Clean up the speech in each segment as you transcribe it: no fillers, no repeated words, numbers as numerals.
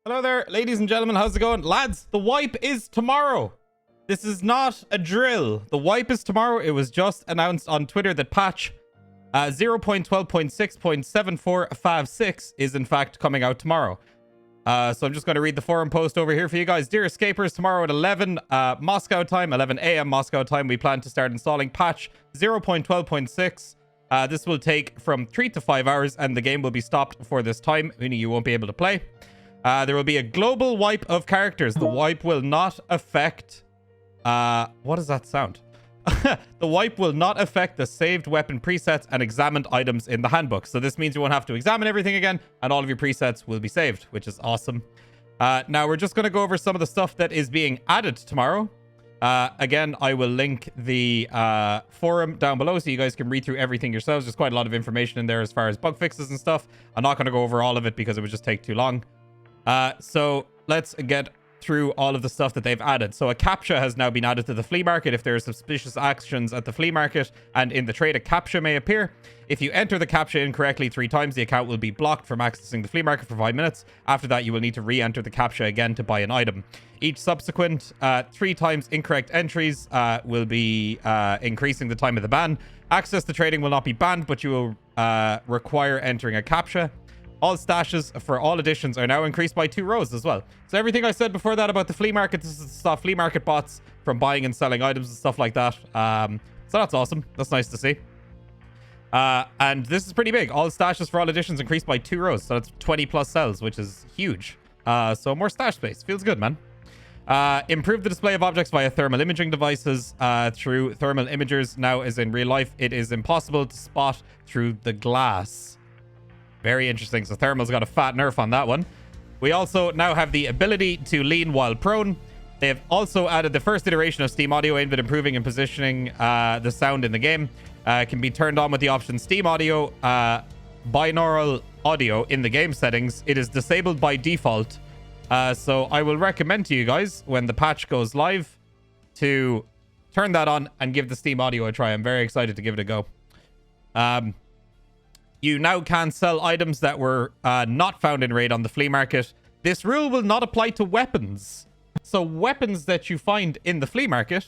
Hello there, ladies and gentlemen. How's it going? Lads, the wipe is tomorrow. This is not a drill. The wipe is tomorrow. It was just announced on Twitter that patch 0.12.6.7456 is in fact coming out tomorrow. So I'm just going to read the forum post over here for you guys. Dear escapers, tomorrow at 11 Moscow time, 11 a.m. Moscow time, we plan to start installing patch 0.12.6. This will take from 3 to 5 hours and the game will be stopped for this time, meaning you won't be able to play. There will be a global wipe of characters. The wipe will not affect... what does that sound? The wipe will not affect the saved weapon presets and examined items in the handbook. So this means you won't have to examine everything again, and all of your presets will be saved, which is awesome. Now, we're just going to go over some of the stuff that is being added tomorrow. Again, I will link the forum down below so you guys can read through everything yourselves. There's quite a lot of information in there as far as bug fixes and stuff. I'm not going to go over all of it because it would just take too long. So let's get through all of the stuff that they've added. So a CAPTCHA has now been added to the flea market. If there are suspicious actions at the flea market and in the trade, a CAPTCHA may appear. If you enter the CAPTCHA incorrectly 3 times, the account will be blocked from accessing the flea market for 5 minutes. After that, you will need to re-enter the CAPTCHA again to buy an item. Each subsequent 3 times incorrect entries will be increasing the time of the ban. Access to trading will not be banned, but you will require entering a CAPTCHA. All stashes for all editions are now increased by 2 rows as well. So everything I said before that about the flea market, this is to stop flea market bots from buying and selling items and stuff like that. So that's awesome. That's nice to see. And this is pretty big. All stashes for all editions increased by 2 rows. So that's 20 plus cells, which is huge. So more stash space. Feels good, man. Improve the display of objects via thermal imaging devices through thermal imagers. Now, as in real life, it is impossible to spot through the glass. Very interesting. So Thermal's got a fat nerf on that one. We also now have the ability to lean while prone. They have also added the first iteration of Steam Audio aimed at improving and positioning the sound in the game. It can be turned on with the option Steam Audio binaural audio in the game settings. It is disabled by default. So I will recommend to you guys when the patch goes live to turn that on and give the Steam Audio a try. I'm very excited to give it a go. You now can sell items that were not found in raid on the flea market. This rule will not apply to weapons. So weapons that you find in the flea market,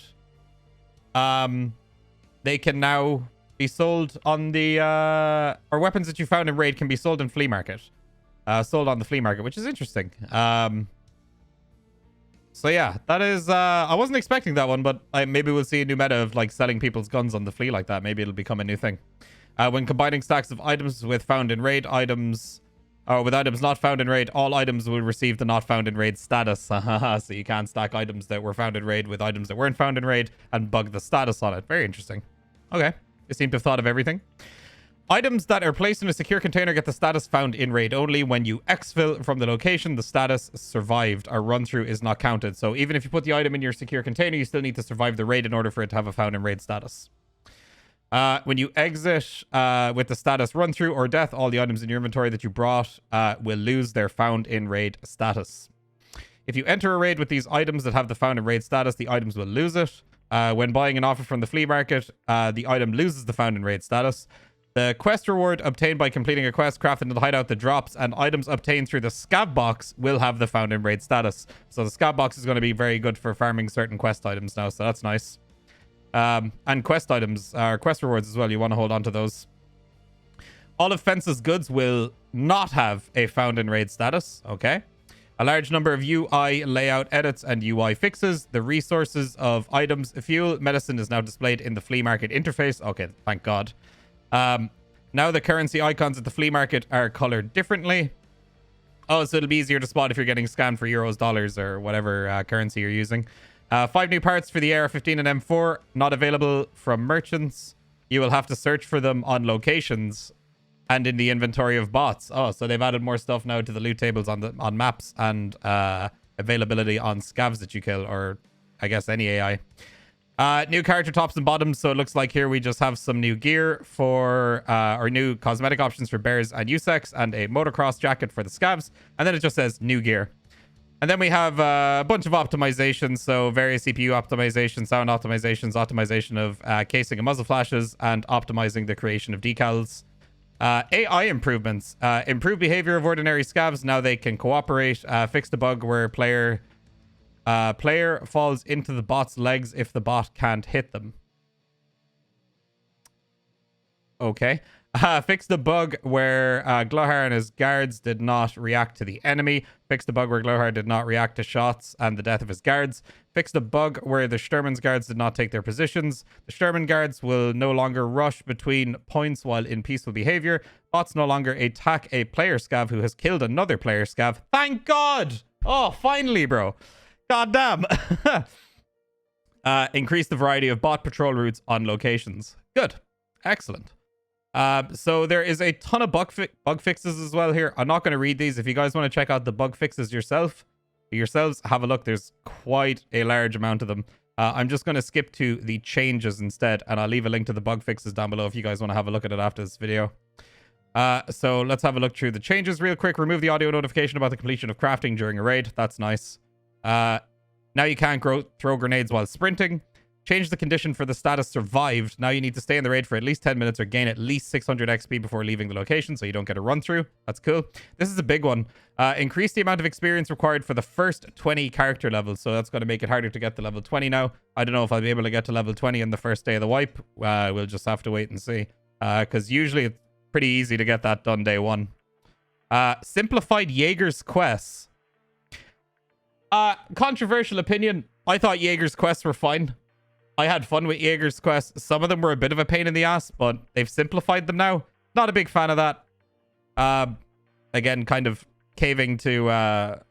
they can now be sold on the... or weapons that you found in raid can be sold in flea market. Sold on the flea market, which is interesting. So yeah, that is... I wasn't expecting that one, but maybe we'll see a new meta of like selling people's guns on the flea like that. Maybe it'll become a new thing. When combining stacks of items with found in raid items, or with items not found in raid, all items will receive the not found in raid status. So you can stack items that were found in raid with items that weren't found in raid and bug the status on it. Very interesting. Okay. They seem to have thought of everything. Items that are placed in a secure container get the status found in raid only. When you exfil from the location, the status survived or run through is not counted. So even if you put the item in your secure container, you still need to survive the raid in order for it to have a found in raid status. When you exit with the status run through or death, all the items in your inventory that you brought will lose their found in raid status. If you enter a raid with these items that have the found in raid status, the items will lose it. When buying an offer from the flea market, the item loses the found in raid status. The quest reward obtained by completing a quest crafted in the hideout that drops and items obtained through the scab box will have the found in raid status. So the scab box is going to be very good for farming certain quest items now, so that's nice. And quest items, quest rewards as well. You want to hold on to those. All of Fence's goods will not have a found in raid status. Okay. A large number of UI layout edits and UI fixes. The resources of items, fuel, medicine is now displayed in the flea market interface. Okay, thank God. Now the currency icons at the flea market are colored differently. Oh, so it'll be easier to spot if you're getting scanned for euros, dollars, or whatever currency you're using. 5 new parts for the AR-15 and M4, not available from merchants. You will have to search for them on locations and in the inventory of bots. Oh, so they've added more stuff now to the loot tables on maps and availability on scavs that you kill, or I guess any AI. New character tops and bottoms, so it looks like here we just have some new gear for, or new cosmetic options for bears and USEX, and a motocross jacket for the scavs, and then it just says new gear. And then we have a bunch of optimizations, so various CPU optimizations, sound optimizations, optimization of casing and muzzle flashes, and optimizing the creation of decals. AI improvements. Improve behavior of ordinary scavs. Now they can cooperate. Fix the bug where player falls into the bot's legs if the bot can't hit them. Okay. Fix the bug where Glohar and his guards did not react to the enemy. Fix the bug where Glohar did not react to shots and the death of his guards. Fix the bug where the Sturman's guards did not take their positions. The Sturman guards will no longer rush between points while in peaceful behavior. Bots no longer attack a player scav who has killed another player scav. Thank God! Oh, finally, bro. God damn. Increase the variety of bot patrol routes on locations. Good. Excellent. So there is a ton of bug fixes as well here. I'm not going to read these. If you guys want to check out the bug fixes yourselves, have a look. There's quite a large amount of them. I'm just going to skip to the changes instead, and I'll leave a link to the bug fixes down below if you guys want to have a look at it after this video. So let's have a look through the changes real quick. Remove the audio notification about the completion of crafting during a raid. That's nice. Now you can't throw grenades while sprinting. Change the condition for the status survived. Now you need to stay in the raid for at least 10 minutes or gain at least 600 XP before leaving the location so you don't get a run through. That's cool. This is a big one. Increase the amount of experience required for the first 20 character levels. So that's going to make it harder to get to level 20 now. I don't know if I'll be able to get to level 20 on the first day of the wipe. We'll just have to wait and see. Because usually it's pretty easy to get that done day one. Simplified Yeager's quests. Controversial opinion. I thought Yeager's quests were fine. I had fun with Yeager's quests. Some of them were a bit of a pain in the ass, but they've simplified them now. Not a big fan of that. Again, kind of caving to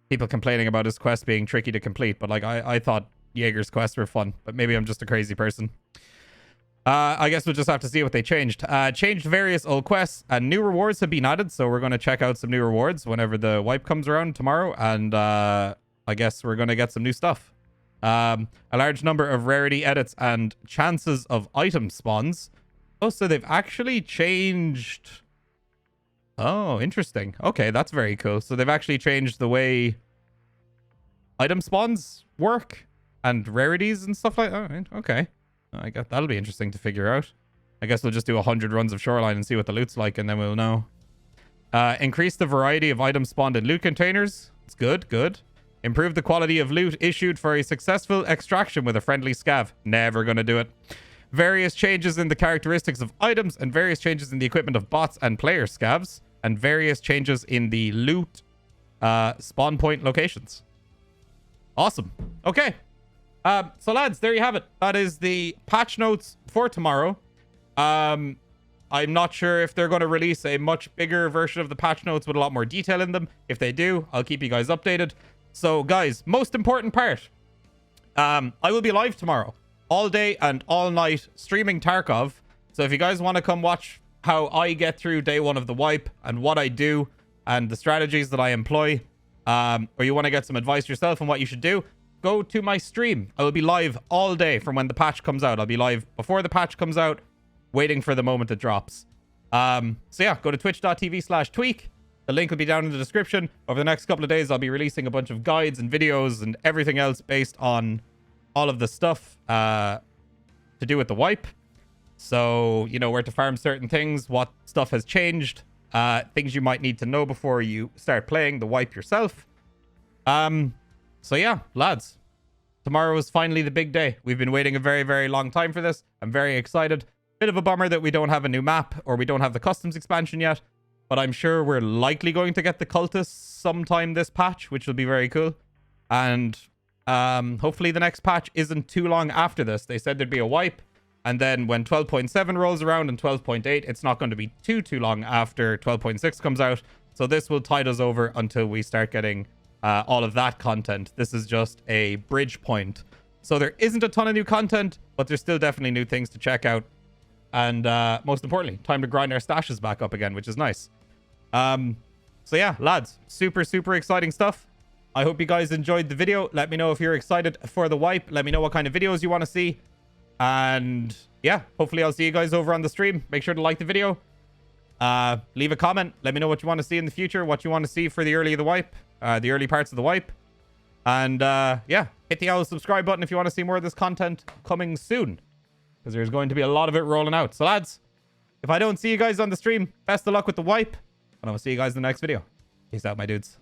people complaining about his quest being tricky to complete. But like, I thought Yeager's quests were fun, but maybe I'm just a crazy person. I guess we'll just have to see what they changed. Changed various old quests and new rewards have been added. So we're going to check out some new rewards whenever the wipe comes around tomorrow. And I guess we're going to get some new stuff. A large number of rarity edits and chances of item spawns. Oh, so they've actually changed. Oh, interesting. Okay, that's very cool. So they've actually changed the way item spawns work and rarities and stuff like that. Okay. I guess that'll be interesting to figure out. I guess we'll just do 100 runs of Shoreline and see what the loot's like, and then we'll know. Increase the variety of items spawned in loot containers. It's good, good. Improve the quality of loot issued for a successful extraction with a friendly scav. Never gonna do it. Various changes in the characteristics of items and various changes in the equipment of bots and player scavs. And various changes in the loot spawn point locations. Awesome. Okay. So lads, there you have it. That is the patch notes for tomorrow. I'm not sure if they're going to release a much bigger version of the patch notes with a lot more detail in them. If they do, I'll keep you guys updated. So guys, most important part. I will be live tomorrow, all day and all night, streaming Tarkov. So if you guys want to come watch how I get through day one of the wipe and what I do and the strategies that I employ, or you want to get some advice yourself on what you should do, go to my stream. I will be live all day from when the patch comes out. I'll be live before the patch comes out, waiting for the moment it drops. So yeah, go to twitch.tv/TweaK. The link will be down in the description. Over the next couple of days, I'll be releasing a bunch of guides and videos and everything else based on all of the stuff to do with the wipe. So, you know, where to farm certain things, what stuff has changed, things you might need to know before you start playing the wipe yourself. So yeah, lads, tomorrow is finally the big day. We've been waiting a very, very long time for this. I'm very excited. Bit of a bummer that we don't have a new map or we don't have the customs expansion yet. But I'm sure we're likely going to get the cultists sometime this patch, which will be very cool. And hopefully the next patch isn't too long after this. They said there'd be a wipe. And then when 12.7 rolls around and 12.8, it's not going to be too long after 12.6 comes out. So this will tide us over until we start getting all of that content. This is just a bridge point. So there isn't a ton of new content, but there's still definitely new things to check out. And most importantly, time to grind our stashes back up again, which is nice. So yeah, lads, super, super exciting stuff. I hope you guys enjoyed the video. Let me know if you're excited for the wipe. Let me know what kind of videos you want to see. And yeah, hopefully I'll see you guys over on the stream. Make sure to like the video. Leave a comment. Let me know what you want to see in the future, what you want to see for the early parts of the wipe. And yeah, hit the yellow subscribe button if you want to see more of this content coming soon, because there's going to be a lot of it rolling out. So lads, If I don't see you guys on the stream, best of luck with the wipe. And I will see you guys in the next video. Peace out, my dudes.